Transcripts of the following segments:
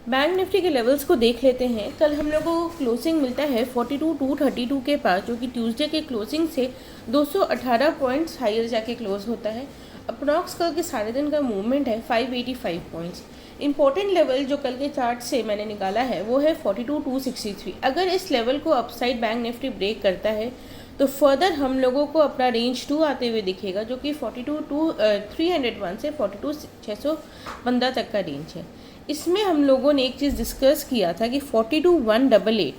Bank Nifty के levels को देख लेते हैं। कल हम लोगों को क्लोजिंग मिलता है 42,232 के पास, जो कि ट्यूसडे के क्लोजिंग से 218 पॉइंट्स हायर जाके क्लोज होता है। अप्रॉक्स कल के सारे दिन का मूवमेंट है 585 पॉइंट्स। इंपॉर्टेंट लेवल जो कल के चार्ट से मैंने निकाला है वो है 42,263। अगर इस लेवल को अपसाइड बैंक निफ्टी ब्रेक करता है तो फर्दर हम लोगों को अपना रेंज 2 आते हुए दिखेगा, जो कि 42,301 से 42,615 तक का रेंज है। इसमें हम लोगों ने एक चीज़ डिस्कस किया था कि 42,188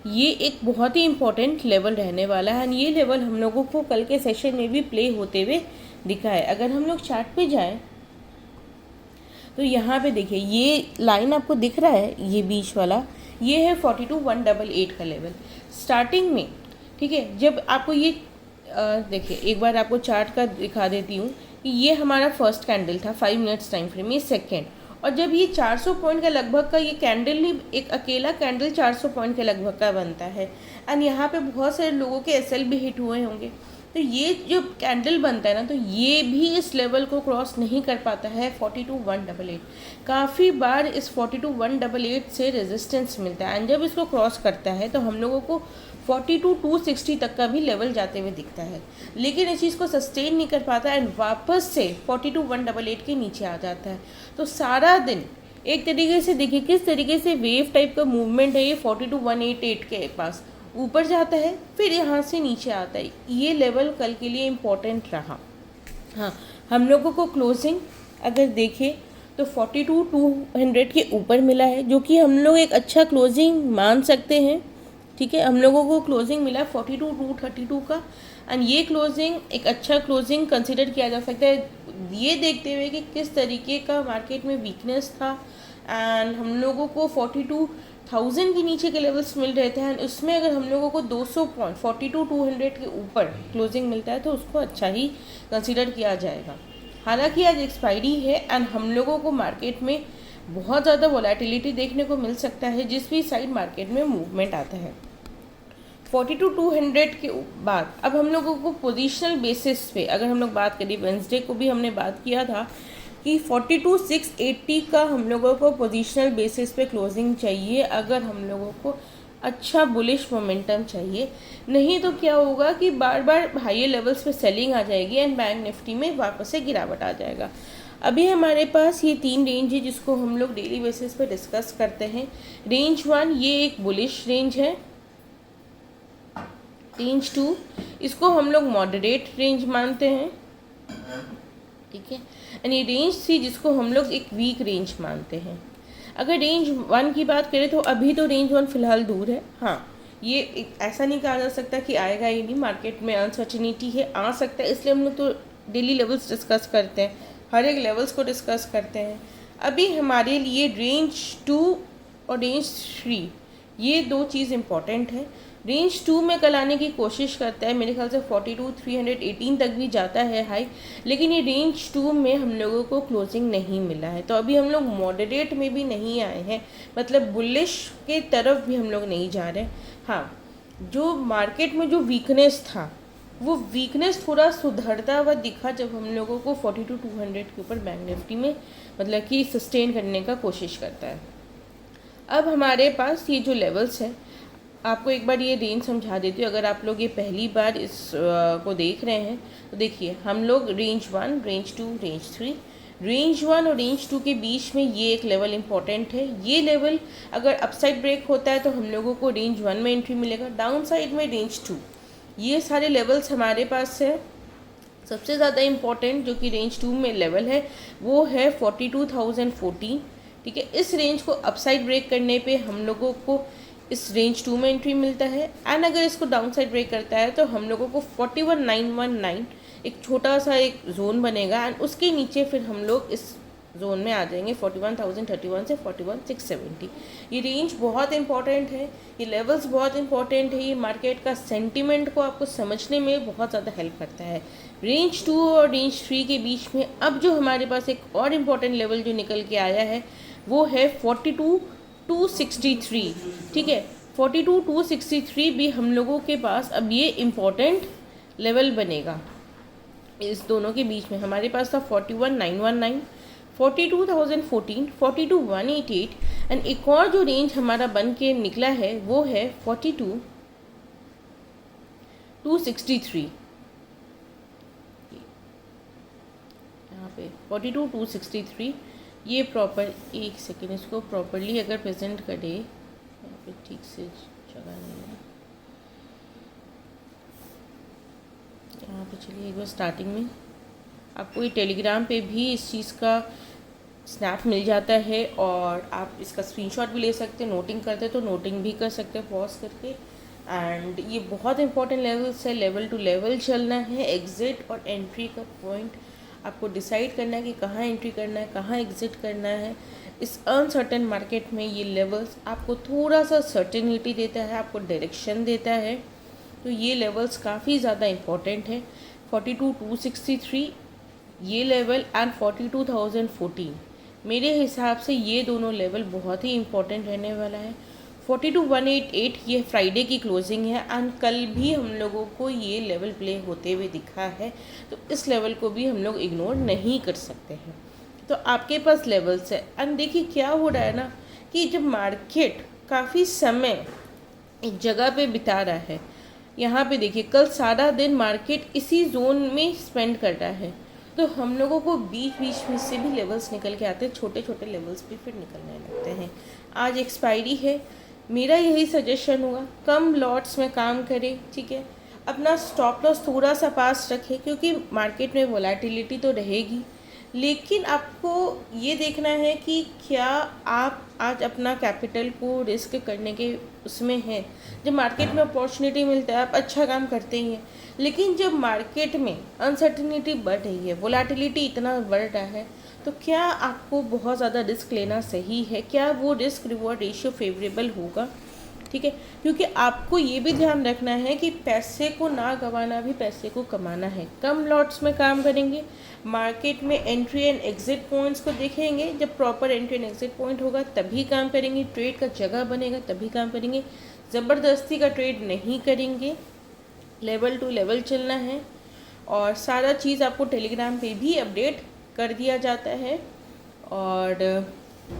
ये एक बहुत ही इम्पोर्टेंट लेवल रहने वाला है। ये लेवल हम लोगों को कल के सेशन में भी प्ले होते हुए दिखा है। अगर हम लोग चार्ट पे जाएं तो यहाँ पे देखिए ये लाइन आपको दिख रहा है, ये बीच वाला, ये है 42,188 का लेवल स्टार्टिंग में। ठीक है, जब आपको ये देखिए एक बार आपको चार्ट का दिखा देती हूँ कि ये हमारा फर्स्ट कैंडल था 5 मिनट्स टाइम फ्रेम, ये सेकेंड, और जब ये 400 पॉइंट का लगभग का ये कैंडल नहीं, एक अकेला कैंडल 400 पॉइंट के लगभग का बनता है। एंड यहाँ पे बहुत सारे लोगों के एसएल भी हिट हुए होंगे। तो ये जो कैंडल बनता है ना, तो ये भी इस लेवल को क्रॉस नहीं कर पाता है 42,188। काफ़ी बार इस 42,188 से रेजिस्टेंस मिलता है, एंड जब इसको क्रॉस करता है तो हम लोगों को 42,260 तक का भी लेवल जाते हुए दिखता है, लेकिन इस चीज़ को सस्टेन नहीं कर पाता एंड वापस से 42,188 के नीचे आ जाता है। तो सारा दिन एक तरीके से देखिए किस तरीके से वेव टाइप का मूवमेंट है। ये 42,188 के पास ऊपर जाता है, फिर यहाँ से नीचे आता है। ये लेवल कल के लिए इम्पोर्टेंट रहा। हाँ, हम लोगों को क्लोजिंग अगर देखें तो 42,200 के ऊपर मिला है, जो कि हम लोग एक अच्छा क्लोजिंग मान सकते हैं। ठीक है, हम लोगों को क्लोजिंग मिला 42,232 का, एंड ये क्लोजिंग एक अच्छा क्लोजिंग कंसिडर किया जा सकता है, ये देखते हुए कि किस तरीके का मार्केट में वीकनेस था। एंड हम लोगों को 42,000 के नीचे के लेवल्स मिल रहे थे, एंड उसमें अगर हम लोगों को 200 पॉइंट 42,200 के ऊपर क्लोजिंग मिलता है तो उसको अच्छा ही कंसिडर किया जाएगा। हालांकि आज एक्सपायरी है एंड हम लोगों को मार्केट में बहुत ज़्यादा वोलेटिलिटी देखने को मिल सकता है जिस भी साइड मार्केट में मूवमेंट आता है। 42,200 के बाद अब हम लोगों को पोजिशनल बेसिस पे अगर हम लोग बात करें, वेंसडे को भी हमने बात किया था कि 42,680 का हम लोगों को पोजिशनल बेसिस पे क्लोजिंग चाहिए अगर हम लोगों को अच्छा बुलिश मोमेंटम चाहिए। नहीं तो क्या होगा कि बार बार हाई लेवल्स पे सेलिंग आ जाएगी एंड बैंक निफ्टी में वापस से गिरावट आ जाएगा। अभी हमारे पास ये 3 रेंज है जिसको हम लोग डेली बेसिस पे डिस्कस करते हैं। रेंज 1 ये एक बुलिश रेंज है। रेंज 2 इसको हम लोग मॉडरेट रेंज मानते हैं। ठीक है, यानी रेंज 3 जिसको हम लोग एक वीक रेंज मानते हैं। अगर रेंज 1 की बात करें तो अभी तो रेंज 1 फिलहाल दूर है। हाँ, ये ऐसा नहीं कहा जा सकता कि आएगा ही नहीं, मार्केट में अनसर्टिनिटी है, आ सकता है, इसलिए हम लोग तो डेली लेवल्स डिस्कस करते हैं, हर एक लेवल्स को डिस्कस करते हैं। अभी हमारे लिए रेंज 2 और रेंज 3 ये 2 चीज़ इम्पॉर्टेंट है। रेंज 2 में कल आने की कोशिश करता है, मेरे ख्याल से 42,318 तक भी जाता है हाई, लेकिन ये रेंज 2 में हम लोगों को क्लोजिंग नहीं मिला है। तो अभी हम लोग मॉडरेट में भी नहीं आए हैं, मतलब बुलिश के तरफ भी हम लोग नहीं जा रहे। हाँ, जो मार्केट में जो वीकनेस था वो वीकनेस थोड़ा सुधरता हुआ दिखा जब हम लोगों को 42,200 के ऊपर बैंक निफ्टी में मतलब कि सस्टेन करने का कोशिश करता है। अब हमारे पास ये जो लेवल्स हैं, आपको एक बार ये रेंज समझा देती हूँ। अगर आप लोग ये पहली बार इस को देख रहे हैं तो देखिए, हम लोग रेंज 1, रेंज 2, रेंज 3, रेंज 1 और रेंज 2 के बीच में ये एक लेवल इंपॉर्टेंट है। ये लेवल अगर अपसाइड ब्रेक होता है तो हम लोगों को रेंज 1 में एंट्री मिलेगा, डाउन साइड में रेंज 2। ये सारे लेवल्स हमारे पास है। सबसे ज़्यादा इम्पॉर्टेंट जो कि रेंज 2 में लेवल है वो है 42,014। ठीक है, इस रेंज को अपसाइड ब्रेक करने पे हम लोगों को इस रेंज 2 में एंट्री मिलता है, एंड अगर इसको डाउन साइड ब्रेक करता है तो हम लोगों को 41,919 एक छोटा सा एक जोन बनेगा, एंड उसके नीचे फिर हम लोग इस जोन में आ जाएंगे 41,031 से 41,670। ये रेंज बहुत इंपॉर्टेंट है, ये लेवल्स बहुत इंपॉर्टेंट है, ये मार्केट का सेंटिमेंट को आपको समझने में बहुत ज़्यादा हेल्प करता है। रेंज 2 और रेंज 3 के बीच में अब जो हमारे पास एक और इम्पॉर्टेंट लेवल जो निकल के आया है वो है 42,263। ठीक है, 42,263 भी हम लोगों के पास अब ये इम्पॉर्टेंट लेवल बनेगा। इस दोनों के बीच में हमारे पास था 41,919, 42,014, 42,188 एंड एक और जो रेंज हमारा बन के निकला है वो है 42,263, यहाँ पे 42,263। ये प्रॉपर, एक सेकेंड, इसको प्रॉपरली अगर प्रेजेंट करे, यहाँ पे ठीक से जगह नहीं है, यहाँ पे चलिए एक बार स्टार्टिंग में आपको ये टेलीग्राम पे भी इस चीज़ का स्नैप मिल जाता है और आप इसका स्क्रीनशॉट भी ले सकते हैं, नोटिंग करते तो नोटिंग भी कर सकते हैं पॉज करके। एंड ये बहुत इंपॉर्टेंट लेवल्स है, लेवल टू लेवल चलना है। एग्ज़िट और एंट्री का पॉइंट आपको डिसाइड करना है कि कहाँ एंट्री करना है, कहाँ एग्ज़िट करना है। इस अनसर्टेन मार्केट में ये लेवल्स आपको थोड़ा सा सर्टेनिटी देता है, आपको डायरेक्शन देता है। तो ये लेवल्स काफ़ी ज़्यादा इम्पॉर्टेंट है। 42,263 ये लेवल एंड 42,014, मेरे हिसाब से ये दोनों लेवल बहुत ही इम्पोर्टेंट रहने वाला है। 42,188 ये फ्राइडे की क्लोजिंग है एंड कल भी हम लोगों को ये लेवल प्ले होते हुए दिखा है, तो इस लेवल को भी हम लोग इग्नोर नहीं कर सकते हैं। तो आपके पास लेवल्स है एंड देखिए क्या हो रहा है ना कि जब मार्केट काफ़ी समय एक जगह पे बिता रहा है, यहाँ पे देखिए कल सारा दिन मार्केट इसी जोन में स्पेंड कर रहा है, तो हम लोगों को बीच बीच में से भी लेवल्स निकल के आते हैं, छोटे छोटे लेवल्स भी फिर निकलने लगते हैं। आज एक्सपायरी है, मेरा यही सजेशन होगा कम लॉट्स में काम करें, ठीक है। अपना स्टॉप लॉस थोड़ा सा पास रखें क्योंकि मार्केट में वोलेटिलिटी तो रहेगी, लेकिन आपको ये देखना है कि क्या आप आज अपना कैपिटल को रिस्क करने के उसमें हैं। जब मार्केट में अपॉर्चुनिटी मिलता है आप अच्छा काम करते ही हैं, लेकिन जब मार्केट में अनसर्टिनिटी बढ़ रही है, वोलेटिलिटी इतना बढ़ रहा है, तो क्या आपको बहुत ज़्यादा रिस्क लेना सही है? क्या वो रिस्क रिवॉर्ड रेशियो फेवरेबल होगा? ठीक है, क्योंकि आपको ये भी ध्यान रखना है कि पैसे को ना गंवाना भी पैसे को कमाना है। कम लॉट्स में काम करेंगे, मार्केट में एंट्री एंड एग्जिट पॉइंट्स को देखेंगे, जब proper entry and exit point होगा तभी काम करेंगे, ट्रेड का जगह बनेगा तभी काम करेंगे, ज़बरदस्ती का ट्रेड नहीं करेंगे। लेवल टू लेवल चलना है और सारा चीज़ आपको टेलीग्राम पे भी अपडेट कर दिया जाता है। और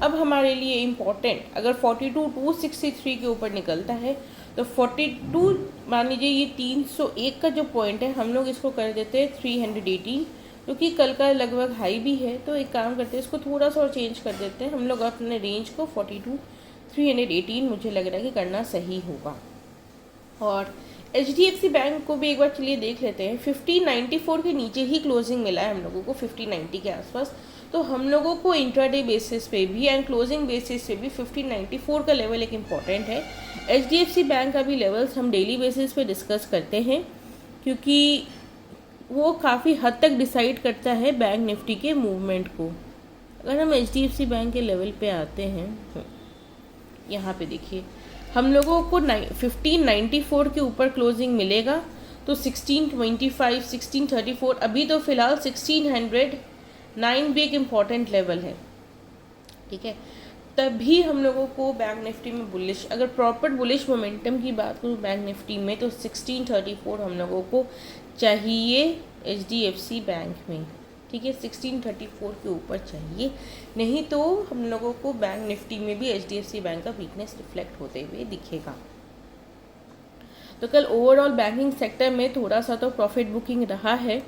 अब हमारे लिए इम्पॉर्टेंट, अगर 42,263 के ऊपर निकलता है तो 42 मान लीजिए, ये 301 का जो पॉइंट है हम लोग इसको कर देते हैं 318, क्योंकि कल का लगभग हाई भी है। तो एक काम करते हैं, इसको थोड़ा सा और चेंज कर देते हैं हम लोग अपने रेंज को 42,318 मुझे लग रहा है कि करना सही होगा। और HDFC बैंक को भी एक बार चलिए देख लेते हैं। 5094 के नीचे ही क्लोजिंग मिला है हम लोगों को, 5090 के आसपास। तो हम लोगों को इंट्राडे बेसिस पे भी एंड क्लोजिंग बेसिस पे भी 5094 का लेवल एक इम्पॉर्टेंट है। HDFC बैंक का भी लेवल्स हम डेली बेसिस पे डिस्कस करते हैं, क्योंकि वो काफ़ी हद तक डिसाइड करता है बैंक निफ्टी के मूवमेंट को। अगर हम HDFC बैंक के लेवल पे आते हैं, यहाँ पे देखिए हम लोगों को 1594 के ऊपर क्लोजिंग मिलेगा तो 1625, 1634, अभी तो फ़िलहाल 1609 भी एक इम्पॉर्टेंट लेवल है, ठीक है। तभी हम लोगों को बैंक निफ्टी में बुलिश, अगर प्रॉपर बुलिश मोमेंटम की बात करूँ बैंक निफ्टी में, तो 1634 हम लोगों को चाहिए HDFC बैंक में, ठीक है। 1634 के ऊपर चाहिए, नहीं तो हम लोगों को बैंक निफ्टी में भी HDFC बैंक का वीकनेस रिफ्लेक्ट होते हुए दिखेगा। तो कल ओवरऑल बैंकिंग सेक्टर में थोड़ा सा तो प्रॉफिट बुकिंग रहा है।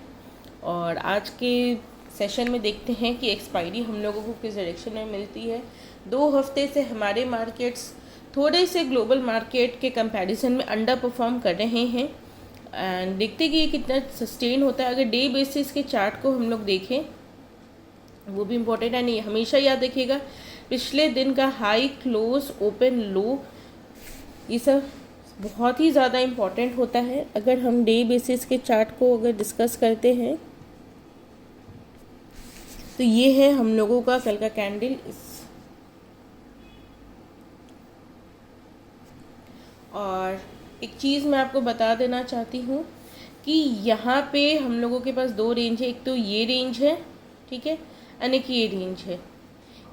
और आज के सेशन में देखते हैं कि एक्सपायरी हम लोगों को किस डायरेक्शन में मिलती है। 2 हफ्ते से हमारे मार्केट्स थोड़े से ग्लोबल मार्केट के कंपैरिजन में अंडर परफॉर्म कर रहे हैं एंड देखते कि ये कितना सस्टेन होता है। अगर डे बेसिस के चार्ट को हम लोग देखें, वो भी इम्पोर्टेंट है। नहीं, हमेशा याद रखिएगा पिछले दिन का हाई, क्लोज, ओपन, लो, ये सब बहुत ही ज़्यादा इम्पॉर्टेंट होता है। अगर हम डे बेसिस के चार्ट को अगर डिस्कस करते हैं तो ये है हम लोगों का कल का कैंडल। और एक चीज़ मैं आपको बता देना चाहती हूँ कि यहाँ पे हम लोगों के पास 2 रेंज है, एक तो ये रेंज है, ठीक है, और एक ये रेंज है।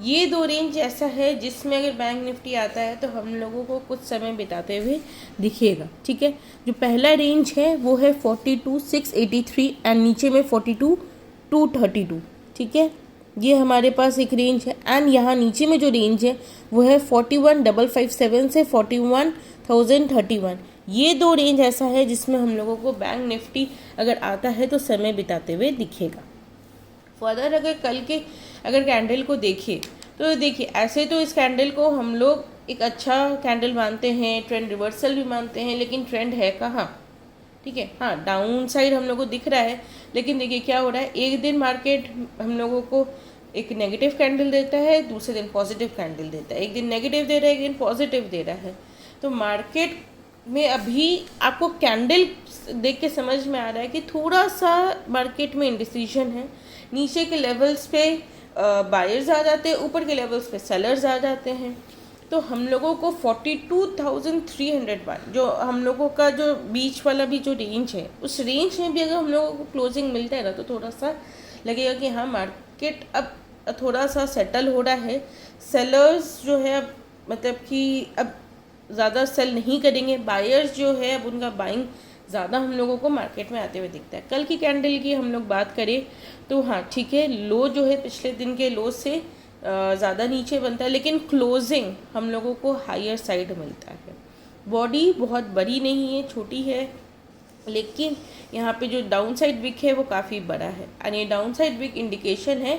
ये 2 रेंज ऐसा है जिसमें अगर बैंक निफ्टी आता है तो हम लोगों को कुछ समय बिताते हुए दिखेगा, ठीक है। जो पहला रेंज है वो है 42,683 एंड नीचे में 42,232, ठीक है। ये हमारे पास एक रेंज है एंड यहाँ नीचे में जो रेंज है वो है 41,557 से 41,031। ये दो रेंज ऐसा है जिसमें हम लोगों को बैंक निफ्टी अगर आता है तो समय बिताते हुए दिखेगा। फर्दर अगर कैंडल को देखिए तो देखिए ऐसे तो इस कैंडल को हम लोग एक अच्छा कैंडल मानते हैं, ट्रेंड रिवर्सल भी मानते हैं, लेकिन ट्रेंड है कहाँ, ठीक है। हाँ, डाउन साइड हम लोग को दिख रहा है, लेकिन देखिए क्या हो रहा है, एक दिन मार्केट हम लोगों को एक नेगेटिव कैंडल देता है, दूसरे दिन पॉजिटिव कैंडल देता है। एक दिन नेगेटिव दे रहा है, एक दिन पॉजिटिव दे रहा है। तो मार्केट में अभी आपको कैंडल देख के समझ में आ रहा है कि थोड़ा सा मार्केट में इंडिसीजन है। नीचे के लेवल्स पे बायर्स आ जाते हैं, ऊपर के लेवल्स पे सेलर्स आ जाते हैं। तो हम लोगों को 42,301 जो हम लोगों का जो बीच वाला भी जो रेंज है, उस रेंज में भी अगर हम लोगों को क्लोजिंग मिलता है ना तो थोड़ा सा लगेगा कि हाँ मार्केट अब थोड़ा सा सेटल हो रहा है। सेलर्स जो है अब मतलब कि अब ज़्यादा सेल नहीं करेंगे, बायर्स जो है अब उनका बाइंग ज़्यादा हम लोगों को मार्केट में आते हुए दिखता है। कल की कैंडल की हम लोग बात करें तो हाँ ठीक है, लो जो है पिछले दिन के लो से ज़्यादा नीचे बनता है, लेकिन क्लोजिंग हम लोगों को हायर साइड मिलता है। बॉडी बहुत बड़ी नहीं है, छोटी है, लेकिन यहाँ पे जो डाउन साइड विक है वो काफ़ी बड़ा है। और ये डाउन साइड विक इंडिकेशन है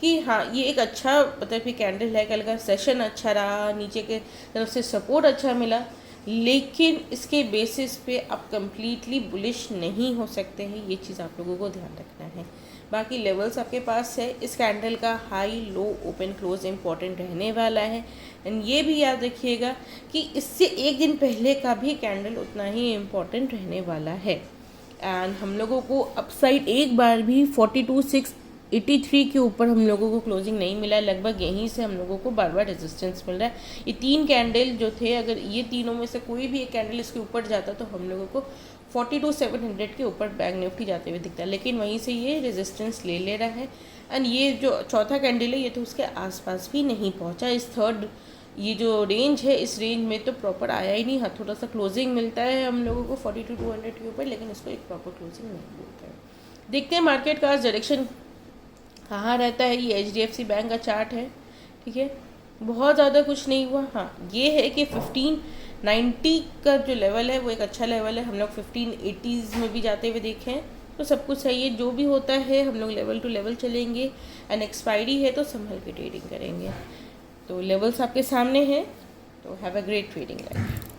कि हाँ ये एक अच्छा मतलब कि कैंडल है, कल का सेशन अच्छा रहा, नीचे के तरफ से सपोर्ट अच्छा मिला, लेकिन इसके बेसिस पे आप कंप्लीटली बुलिश नहीं हो सकते हैं। ये चीज़ आप लोगों को ध्यान रखना है। बाकी लेवल्स आपके पास है, इस कैंडल का high low open close important रहने वाला है। एंड ये भी याद रखिएगा कि इससे एक दिन पहले का भी कैंडल उतना ही इम्पॉर्टेंट रहने वाला है। एंड हम लोगों को अपसाइड एक बार भी 42,683 के ऊपर हम लोगों को क्लोजिंग नहीं मिला है। लगभग यहीं से हम लोगों को बार बार रेजिस्टेंस मिल रहा है। ये तीन कैंडल जो थे, अगर ये तीनों में से कोई भी एक कैंडल इसके ऊपर जाता तो हम लोगों को 42,700 के ऊपर बैंक निफ्टी जाते हुए दिखता है, लेकिन वहीं से ये रेजिस्टेंस ले रहा है। एंड ये जो चौथा कैंडल है ये तो उसके आसपास भी नहीं पहुंचा। इस थर्ड ये जो रेंज है, इस रेंज में तो प्रॉपर आया ही नहीं। हाँ, थोड़ा सा क्लोजिंग मिलता है हम लोगों को 42,200 के ऊपर, लेकिन इसको एक प्रॉपर क्लोजिंग नहीं मिलता है। देखते हैं मार्केट का डायरेक्शन कहाँ रहता है। ये HDFC बैंक का चार्ट है, ठीक है, बहुत ज़्यादा कुछ नहीं हुआ। हाँ, ये है कि 1590 का जो लेवल है वो एक अच्छा लेवल है। हम लोग 1580s में भी जाते हुए देखे हैं, तो सब कुछ सही है। जो भी होता है हम लोग लेवल टू लेवल चलेंगे, एंड एक्सपायरी है तो संभल के ट्रेडिंग करेंगे। तो लेवल्स आपके सामने हैं, तो have a great trading life.